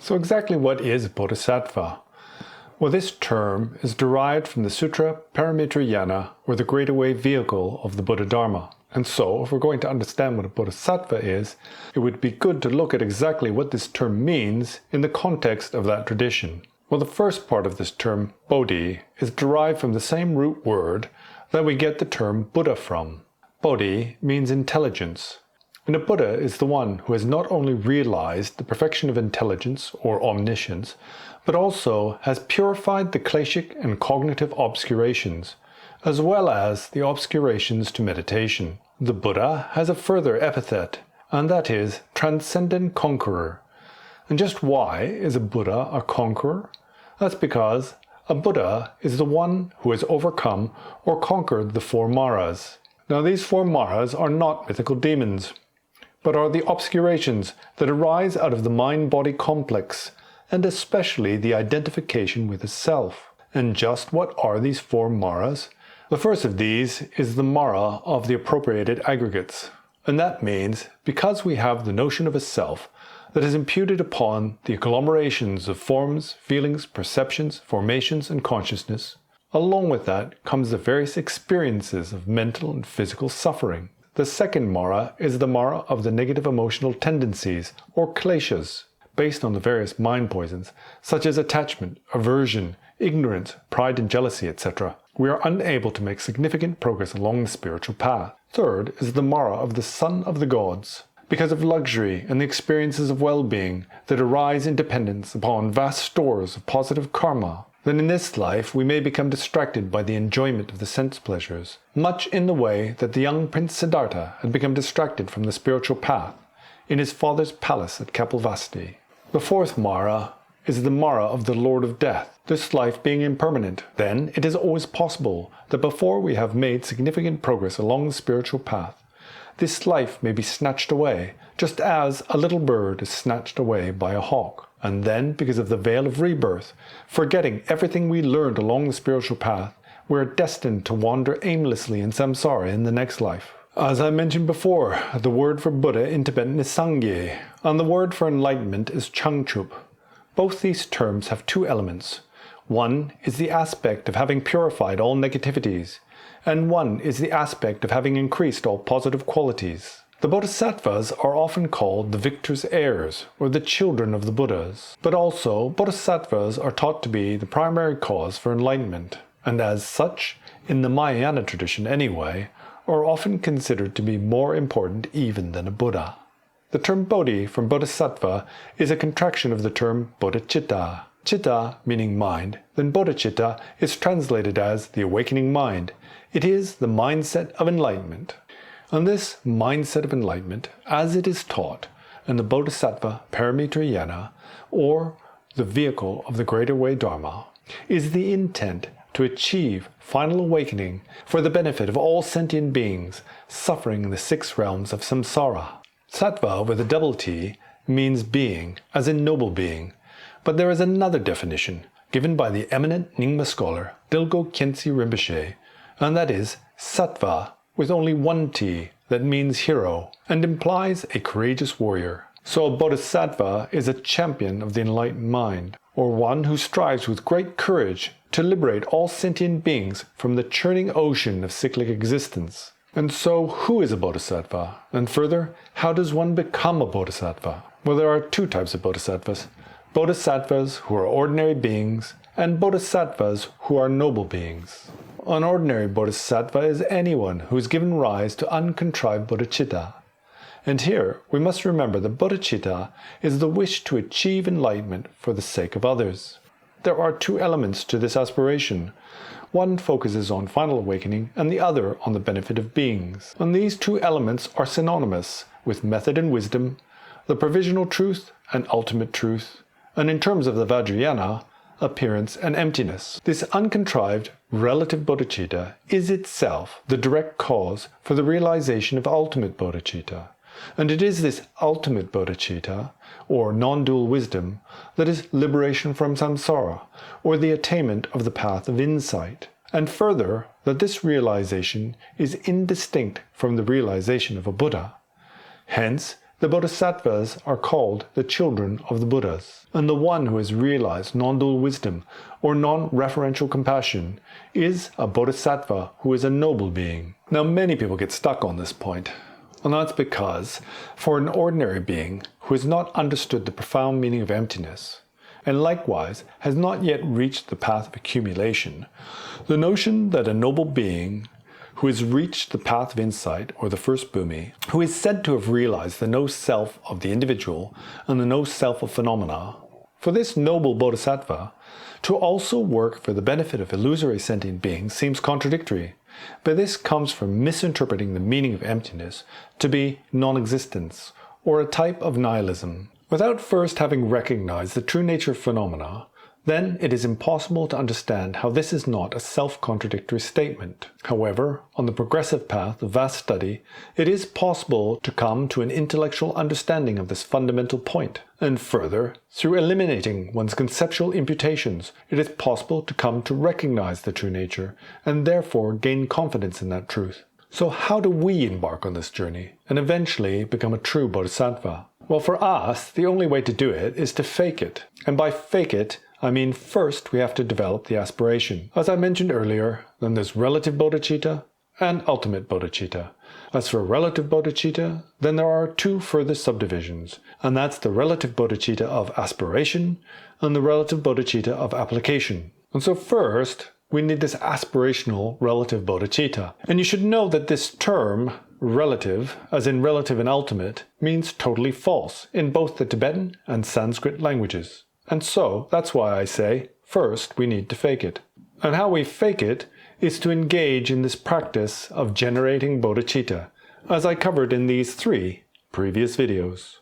So exactly what is a bodhisattva? Well, this term is derived from the Sutra Paramitrayana, or the Greater Way vehicle of the Buddha Dharma. And so, if we're going to understand what a bodhisattva is, it would be good to look at exactly what this term means in the context of that tradition. Well, the first part of this term, bodhi, is derived from the same root word that we get the term Buddha from. Bodhi means intelligence. And a Buddha is the one who has not only realized the perfection of intelligence or omniscience, but also has purified the kleshic and cognitive obscurations, as well as the obscurations to meditation. The Buddha has a further epithet, and that is transcendent conqueror. And just why is a Buddha a conqueror? That's because a Buddha is the one who has overcome or conquered the four maras. Now, these four maras are not mythical demons, but are the obscurations that arise out of the mind-body complex, and especially the identification with the self. And just what are these four maras? The first of these is the mara of the appropriated aggregates. And that means, because we have the notion of a self that is imputed upon the agglomerations of forms, feelings, perceptions, formations, and consciousness, along with that comes the various experiences of mental and physical suffering. The second mara is the mara of the negative emotional tendencies, or kleshas, based on the various mind poisons, such as attachment, aversion, ignorance, pride and jealousy, etc. We are unable to make significant progress along the spiritual path. Third is the mara of the son of the gods, because of luxury and the experiences of well-being that arise in dependence upon vast stores of positive karma. Then in this life we may become distracted by the enjoyment of the sense pleasures, much in the way that the young Prince Siddhartha had become distracted from the spiritual path in his father's palace at Kapilavastu. The fourth mara is the mara of the Lord of Death, this life being impermanent. Then it is always possible that before we have made significant progress along the spiritual path, this life may be snatched away, just as a little bird is snatched away by a hawk. And then, because of the veil of rebirth, forgetting everything we learned along the spiritual path, we are destined to wander aimlessly in samsara in the next life. As I mentioned before, the word for Buddha in Tibetan is Sangye, and the word for enlightenment is Changchup. Both these terms have two elements. One is the aspect of having purified all negativities, and one is the aspect of having increased all positive qualities. The Bodhisattvas are often called the victor's heirs, or the children of the Buddhas. But also, Bodhisattvas are taught to be the primary cause for enlightenment, and as such, in the Mahayana tradition anyway, are often considered to be more important even than a Buddha. The term Bodhi from Bodhisattva is a contraction of the term Bodhicitta. Chitta meaning mind, then Bodhicitta is translated as the awakening mind. It is the mindset of enlightenment. And this mindset of enlightenment, as it is taught in the Bodhisattva Paramitrayana, or the vehicle of the Greater Way Dharma, is the intent to achieve final awakening for the benefit of all sentient beings suffering in the 6 realms of samsara. Sattva with a double T means being, as in noble being, but there is another definition given by the eminent Nyingma scholar Dilgo Khyentse Rinpoche, and that is sattva with only one T that means hero and implies a courageous warrior. So a bodhisattva is a champion of the enlightened mind, or one who strives with great courage to liberate all sentient beings from the churning ocean of cyclic existence. And so, who is a bodhisattva? And further, how does one become a bodhisattva? Well, there are 2 types of bodhisattvas. Bodhisattvas who are ordinary beings, and bodhisattvas who are noble beings. An ordinary bodhisattva is anyone who has given rise to uncontrived bodhicitta. And here we must remember that bodhicitta is the wish to achieve enlightenment for the sake of others. There are 2 elements to this aspiration. One focuses on final awakening and the other on the benefit of beings. And these 2 elements are synonymous with method and wisdom, the provisional truth and ultimate truth, and in terms of the Vajrayana, appearance and emptiness. This uncontrived, relative bodhicitta is itself the direct cause for the realization of ultimate bodhicitta. And it is this ultimate bodhicitta, or non-dual wisdom, that is liberation from samsara, or the attainment of the path of insight. And further, that this realization is indistinct from the realization of a Buddha. Hence, the Bodhisattvas are called the children of the Buddhas, and the one who has realized non-dual wisdom or non-referential compassion is a Bodhisattva who is a noble being. Now many people get stuck on this point, and that's because for an ordinary being who has not understood the profound meaning of emptiness, and likewise has not yet reached the path of accumulation, the notion that a noble being who has reached the path of insight, or the first bhumi, who is said to have realized the no-self of the individual and the no-self of phenomena, for this noble bodhisattva to also work for the benefit of illusory sentient beings seems contradictory, but this comes from misinterpreting the meaning of emptiness to be non-existence, or a type of nihilism. Without first having recognized the true nature of phenomena, then it is impossible to understand how this is not a self-contradictory statement. However, on the progressive path of vast study, it is possible to come to an intellectual understanding of this fundamental point. And further, through eliminating one's conceptual imputations, it is possible to come to recognize the true nature, and therefore gain confidence in that truth. So how do we embark on this journey, and eventually become a true bodhisattva? Well, for us, the only way to do it is to fake it. And by fake it, I mean, first we have to develop the aspiration. As I mentioned earlier, then there's relative bodhicitta and ultimate bodhicitta. As for relative bodhicitta, then there are two further subdivisions, and that's the relative bodhicitta of aspiration and the relative bodhicitta of application. And so first, we need this aspirational relative bodhicitta. And you should know that this term, relative, as in relative and ultimate, means totally false in both the Tibetan and Sanskrit languages. And so, that's why I say, first we need to fake it. And how we fake it is to engage in this practice of generating bodhicitta, as I covered in these 3 previous videos.